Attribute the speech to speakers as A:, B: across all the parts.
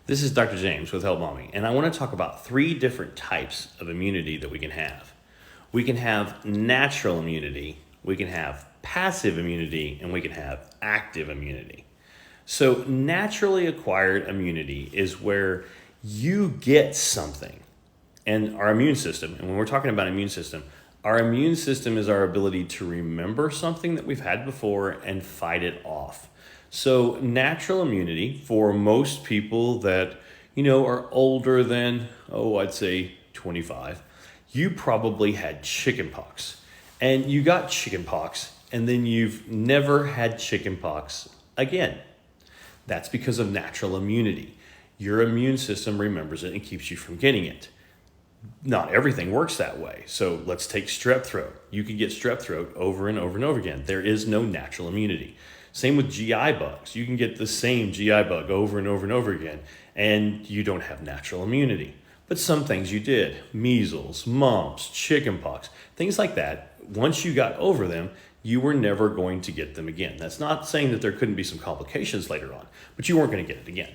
A: This is Dr. James with Help Mommy, and I want to talk about 3 different types of immunity that we can have. We can have natural immunity, we can have passive immunity, and we can have active immunity. So naturally acquired immunity is where you get something, and our immune system, and when we're talking about immune system, our immune system is our ability to remember something that we've had before and fight it off. So natural immunity for most people that, are older than, I'd say 25, you probably had chickenpox. And you got chickenpox, and then you've never had chickenpox again. That's because of natural immunity. Your immune system remembers it and keeps you from getting it. Not everything works that way. So let's take strep throat. You can get strep throat over and over and over again. There is no natural immunity. Same with GI bugs. You can get the same GI bug over and over and over again, and you don't have natural immunity. But some things you did. Measles, mumps, chickenpox, things like that. Once you got over them, you were never going to get them again. That's not saying that there couldn't be some complications later on, but you weren't going to get it again.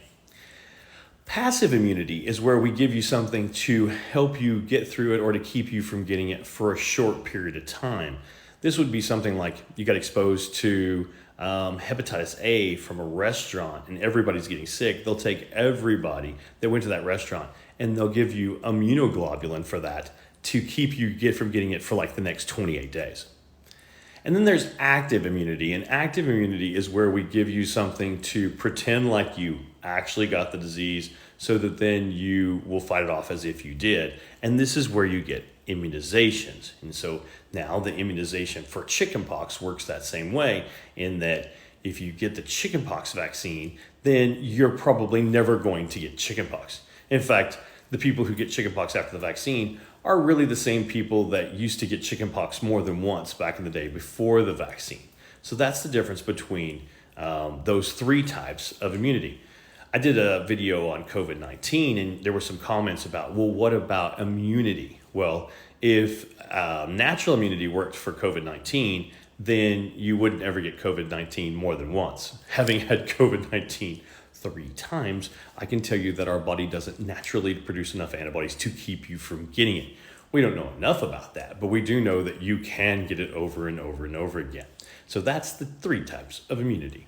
A: Passive immunity is where we give you something to help you get through it or to keep you from getting it for a short period of time. This would be something like you got exposed to hepatitis A from a restaurant and everybody's getting sick. They'll take everybody that went to that restaurant and they'll give you immunoglobulin for that to keep you from getting it for like the next 28 days. And then there's active immunity, and active immunity is where we give you something to pretend like you actually got the disease so that then you will fight it off as if you did. And this is where you get immunizations. And so now the immunization for chickenpox works that same way, in that if you get the chickenpox vaccine, then you're probably never going to get chickenpox. In fact, the people who get chickenpox after the vaccine are really the same people that used to get chickenpox more than once back in the day before the vaccine. So that's the difference between those 3 types of immunity. I did a video on COVID-19 and there were some comments about, well, what about immunity? Well, if natural immunity worked for COVID-19, then you wouldn't ever get COVID-19 more than once. Having had COVID-19 3 times, I can tell you that our body doesn't naturally produce enough antibodies to keep you from getting it. We don't know enough about that, but we do know that you can get it over and over and over again. So that's the 3 types of immunity.